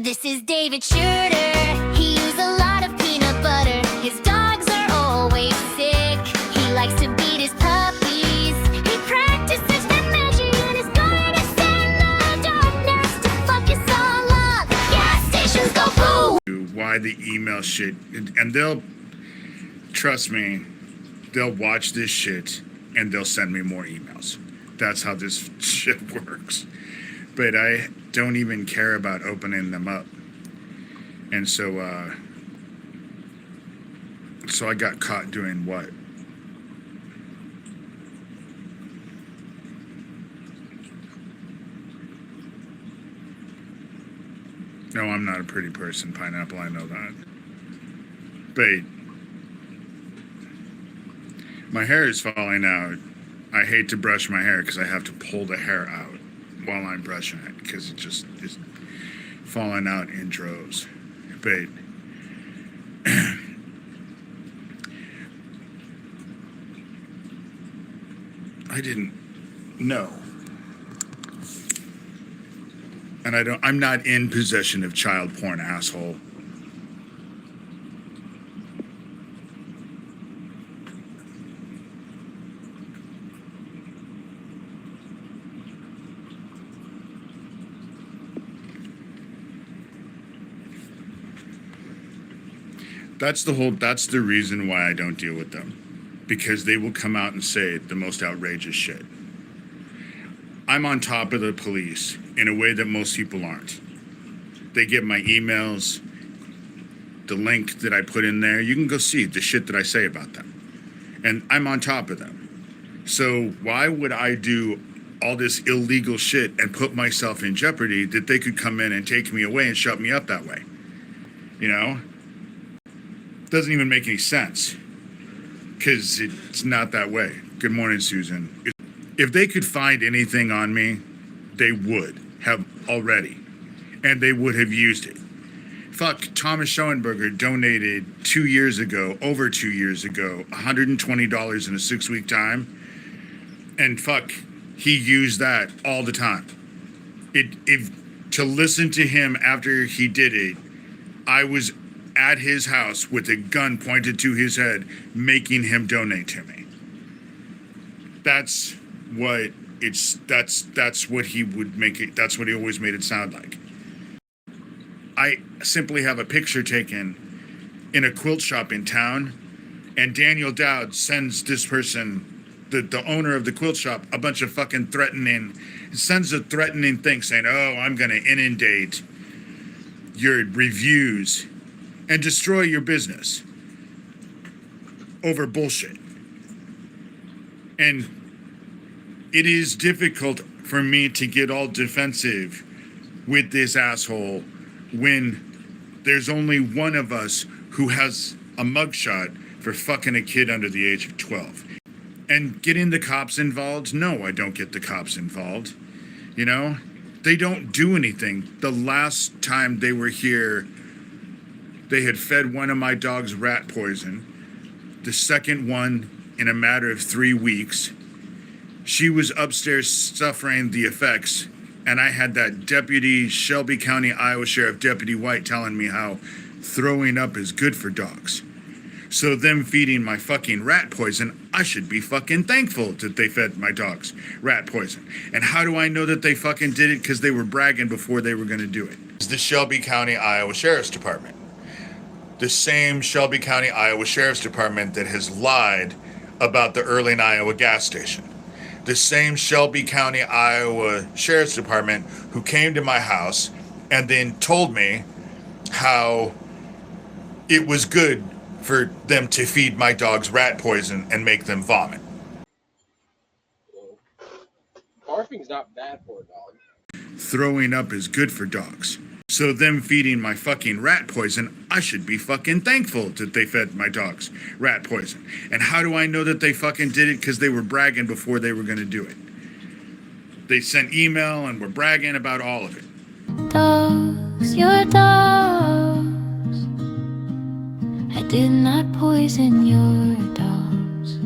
This is David Shurter. He uses a lot of peanut butter. His dogs are always sick. He likes to beat his puppies. He practices their magic and is going to send the darkness to fuck us all up. Gas stations go boo! Why the email shit, and they'll, trust me, they'll watch this shit and they'll send me more emails. That's how this shit works. But I don't even care about opening them up. And so I got caught doing what? No, I'm not a pretty person, Pineapple, I know that. But my hair is falling out. I hate to brush my hair because I have to pull the hair out while I'm brushing it because it just is falling out in droves. But I didn't know. And I'm not in possession of child porn, asshole. That's the reason why I don't deal with them. Because they will come out and say the most outrageous shit. I'm on top of the police in a way that most people aren't. They get my emails, the link that I put in there. You can go see the shit that I say about them. And I'm on top of them. So why would I do all this illegal shit and put myself in jeopardy that they could come in and take me away and shut me up that way? You know? Doesn't even make any sense. Because it's not that way. Good morning, Susan. If they could find anything on me, they would have already. And they would have used it. Fuck, Thomas Schoenberger donated over 2 years ago, $120 in a 6-week time. And fuck, he used that all the time. To listen to him after he did it, I was at his house with a gun pointed to his head, making him donate to me. That's what he would make it. That's what he always made it sound like. I simply have a picture taken in a quilt shop in town, and Daniel Dowd sends this person, the owner of the quilt shop, a bunch of fucking sends a threatening thing saying, "Oh, I'm gonna inundate your reviews and destroy your business over bullshit." And it is difficult for me to get all defensive with this asshole when there's only one of us who has a mugshot for fucking a kid under the age of 12. And getting the cops involved? No, I don't get the cops involved. You know? They don't do anything. The last time they were here, they had fed one of my dogs rat poison. The second one in a matter of 3 weeks. She was upstairs suffering the effects, and I had that Deputy Shelby County, Iowa Sheriff Deputy White telling me how throwing up is good for dogs. So them feeding my fucking rat poison, I should be fucking thankful that they fed my dogs rat poison. And how do I know that they fucking did it? Because they were bragging before they were going to do it. It's the Shelby County, Iowa Sheriff's Department. The same Shelby County, Iowa Sheriff's Department that has lied about the Earling, Iowa gas station. The same Shelby County, Iowa Sheriff's Department who came to my house and then told me how it was good for them to feed my dogs rat poison and make them vomit. Barfing's not bad for a dog. Throwing up is good for dogs. So them feeding my fucking rat poison, I should be fucking thankful that they fed my dogs rat poison. And how do I know that they fucking did it? Because they were bragging before they were going to do it. They sent email and were bragging about all of it. Dogs, your dogs. I did not poison your dogs.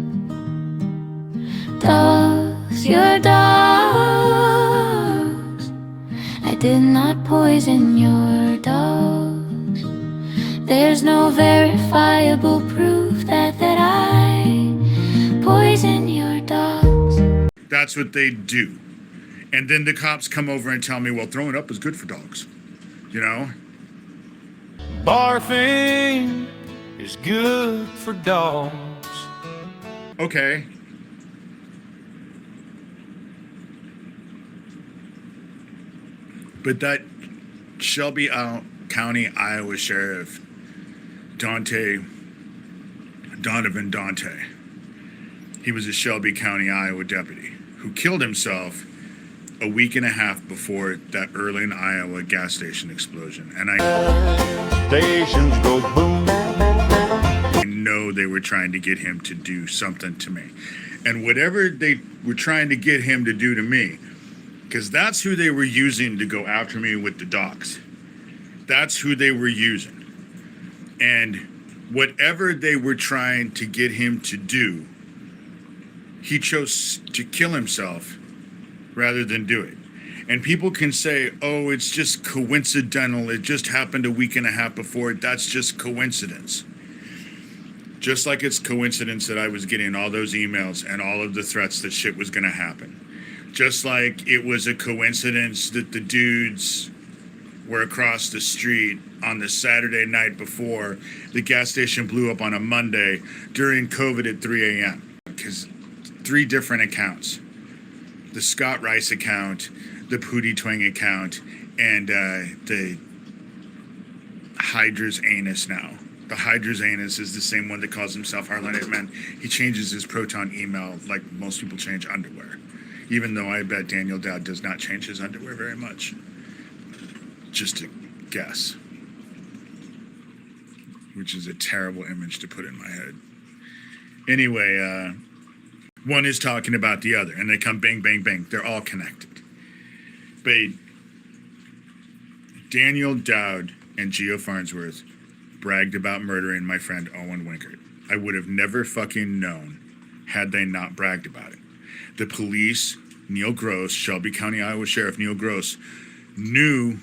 Dogs, your dogs. I did not poison your dog. verifiable proof that I poison your dogs. That's what they do. And then the cops come over and tell me, well, throwing up is good for dogs. You know? Barfing is good for dogs. Okay. But that Shelby County, Iowa Sheriff, Donovan Dante, he was a Shelby County, Iowa deputy who killed himself a week and a half before that Earlin, Iowa gas station explosion. And Stations go boom. I know they were trying to get him to do something to me. And whatever they were trying to get him to do to me, because that's who they were using to go after me with the dogs. That's who they were using. And whatever they were trying to get him to do, he chose to kill himself rather than do it. And people can say, oh, it's just coincidental. It just happened a week and a half before. That's just coincidence. Just like it's coincidence that I was getting all those emails and all of the threats that shit was going to happen. Just like it was a coincidence that the dudes were across the street on the Saturday night before the gas station blew up on a Monday during COVID at 3 a.m. Because 3 different accounts. The Scott Rice account, the Pootie Twang account, and the Hydra's Anus now. The Hydra's Anus is the same one that calls himself Harlan Hitman. He changes his Proton email like most people change underwear. Even though I bet Daniel Dowd does not change his underwear very much. Just a guess. Which is a terrible image to put in my head. Anyway, one is talking about the other, and they come bang, bang, bang. They're all connected. But Daniel Dowd and Geo Farnsworth bragged about murdering my friend Owen Winkert. I would have never fucking known had they not bragged about it. The police, Neil Gross, Shelby County, Iowa Sheriff Neil Gross, knew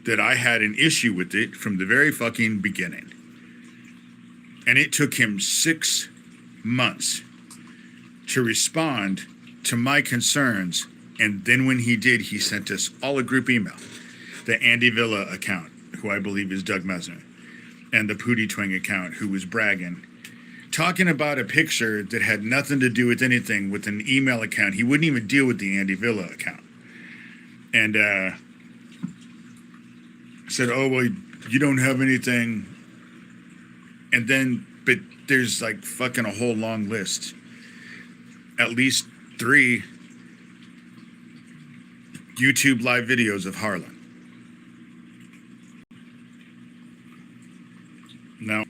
that I had an issue with it from the very fucking beginning. And it took him 6 months to respond to my concerns. And then when he did, he sent us all a group email. The Andy Villa account, who I believe is Doug Mesner, and the Pootie Twang account, who was bragging, talking about a picture that had nothing to do with anything with an email account. He wouldn't even deal with the Andy Villa account. And said, oh, well, you don't have anything. And then, but there's like fucking a whole long list. At least 3 YouTube live videos of Harlan. No.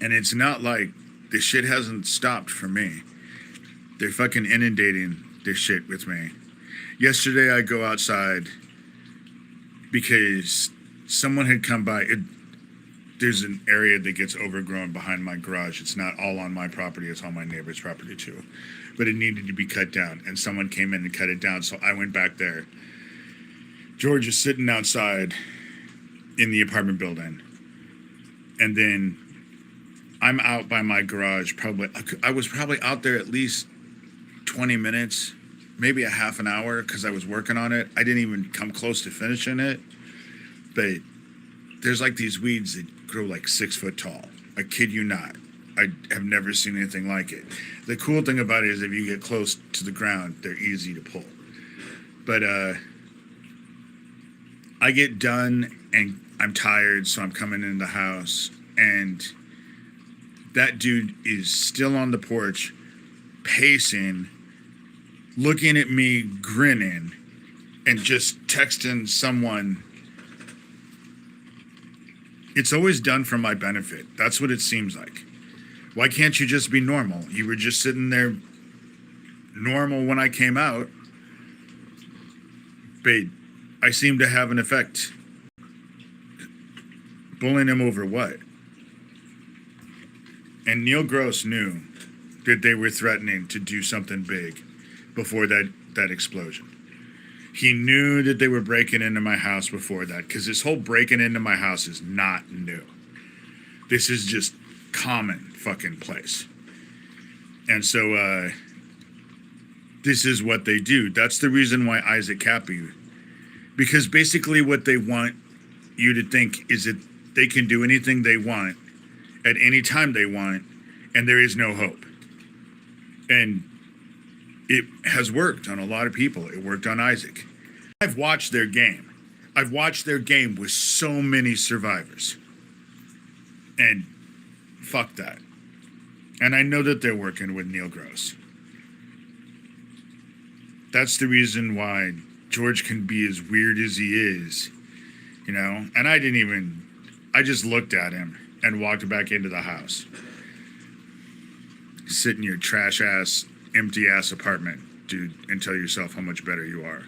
And it's not like the shit hasn't stopped for me. They're fucking inundating this shit with me. Yesterday I go outside because someone had come by. There's an area that gets overgrown behind my garage. It's not all on my property. It's on my neighbor's property too. But it needed to be cut down. And someone came in and cut it down. So I went back there. George is sitting outside in the apartment building. And then I'm out by my garage. I was probably out there at least 20 minutes, maybe a half an hour, because I was working on it. I didn't even come close to finishing it. But there's like these weeds that grow like 6 foot tall. I kid you not. I have never seen anything like it. The cool thing about it is if you get close to the ground, they're easy to pull. But I get done and I'm tired, so I'm coming in the house, and that dude is still on the porch, pacing, looking at me, grinning, and just texting someone. It's always done for my benefit. That's what it seems like. Why can't you just be normal? You were just sitting there normal when I came out. But I seem to have an effect. Bullying him over what? And Neil Gross knew that they were threatening to do something big before that explosion. He knew that they were breaking into my house before that, because this whole breaking into my house is not new. This is just common fucking place. And so this is what they do. That's the reason why Isaac Cappy, because basically what they want you to think is that they can do anything they want at any time they want, and there is no hope. And it has worked on a lot of people. It worked on Isaac. I've watched their game. I've watched their game with so many survivors. And fuck that. And I know that they're working with Neil Gross. That's the reason why George can be as weird as he is, you know? And I just looked at him and walked back into the house. Sit in your trash ass, empty ass apartment, dude, and tell yourself how much better you are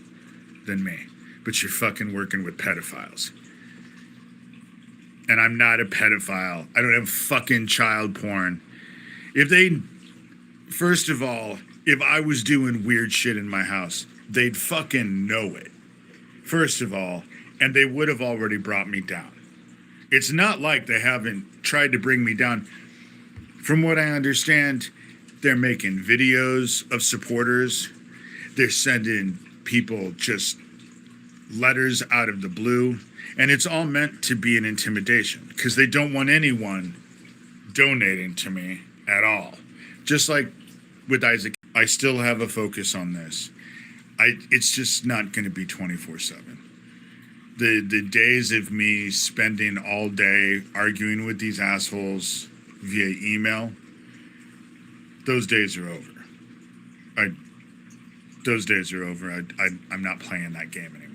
than me. But you're fucking working with pedophiles. And I'm not a pedophile. I don't have fucking child porn. First of all, if I was doing weird shit in my house, they'd fucking know it. First of all, and they would have already brought me down. It's not like they haven't tried to bring me down. From what I understand, they're making videos of supporters. They're sending people just letters out of the blue. And it's all meant to be an intimidation, because they don't want anyone donating to me at all. Just like with Isaac, I still have a focus on this. It's just not going to be 24/7. The days of me spending all day arguing with these assholes via email, those days are over. Those days are over. I'm not playing that game anymore.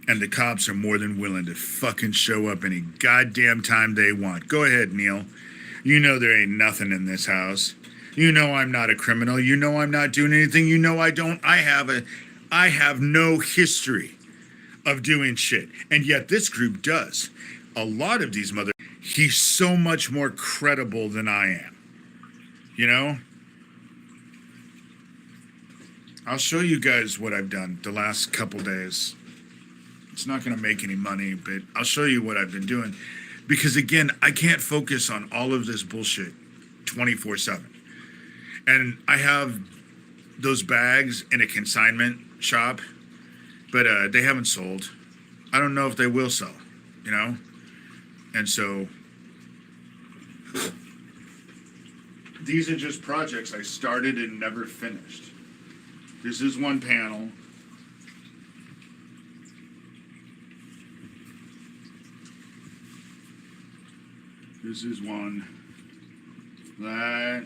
And the cops are more than willing to fucking show up any goddamn time they want. Go ahead, Neil. You know there ain't nothing in this house. You know I'm not a criminal. You know I'm not doing anything. You know I have no history of doing shit. And yet this group does. A lot of these he's so much more credible than I am. You know? I'll show you guys what I've done the last couple days. It's not going to make any money, but I'll show you what I've been doing. Because again, I can't focus on all of this bullshit 24/7. And I have those bags in a consignment shop, but they haven't sold. I don't know if they will sell, you know? And so these are just projects I started and never finished. This is one panel. This is one. That.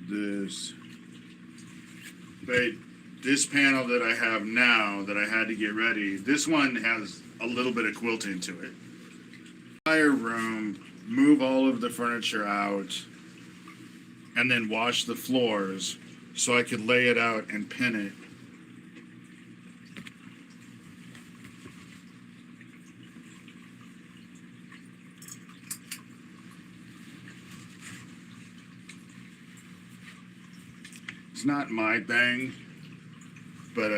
This. But this panel that I have now that I had to get ready, this one has a little bit of quilting to it. Entire room, move all of the furniture out, and then wash the floors so I could lay it out and pin it. It's not my thing, but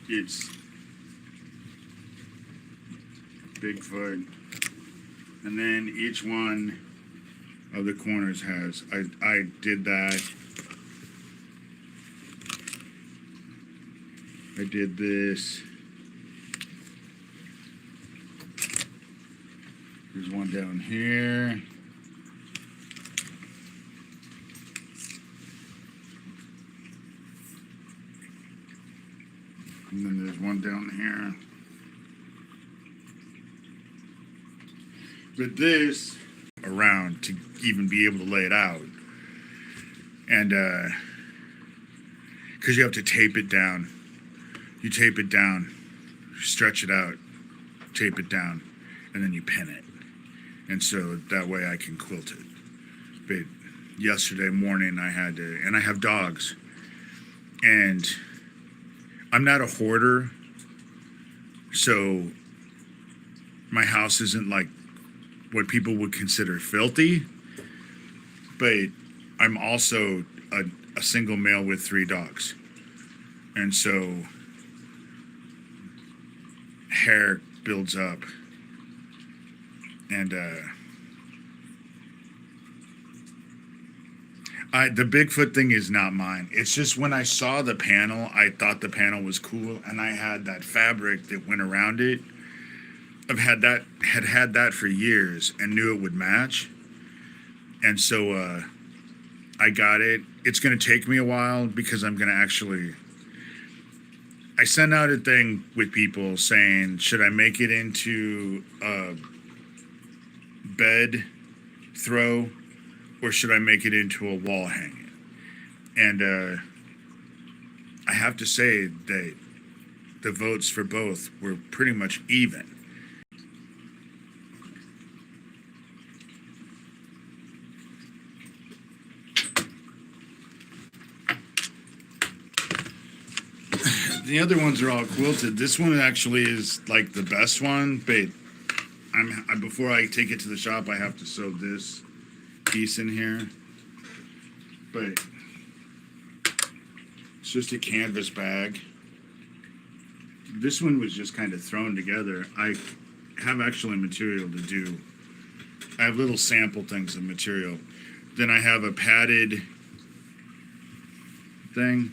it's Bigfoot. And then each one of the corners has, I did that. I did this. There's one down here. And then there's one down here. But this around to even be able to lay it out. And because you have to tape it down. You tape it down, stretch it out, tape it down, and then you pin it. And so that way I can quilt it. But yesterday morning I had to, and I have dogs. And I'm not a hoarder, so my house isn't like what people would consider filthy, but I'm also a single male with 3 dogs. And so hair builds up. And the Bigfoot thing is not mine. It's just when I saw the panel, I thought the panel was cool, and I had that fabric that went around it. I've had that for years and knew it would match. And so I got it. It's going to take me a while because I'm going to actually... I sent out a thing with people saying, should I make it into a bed throw or should I make it into a wall hanging? And I have to say that the votes for both were pretty much even. The other ones are all quilted. This one actually is like the best one, but before I take it to the shop, I have to sew this piece in here. But it's just a canvas bag. This one was just kind of thrown together. I have actually material to do. I have little sample things of material. Then I have a padded thing.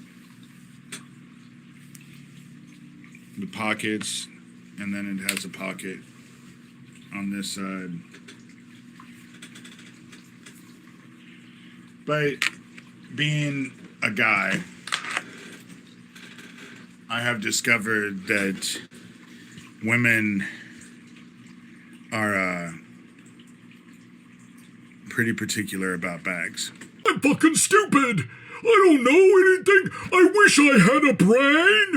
The pockets, and then it has a pocket on this side. But being a guy, I have discovered that women are pretty particular about bags. I'm fucking stupid! I don't know anything! I wish I had a brain!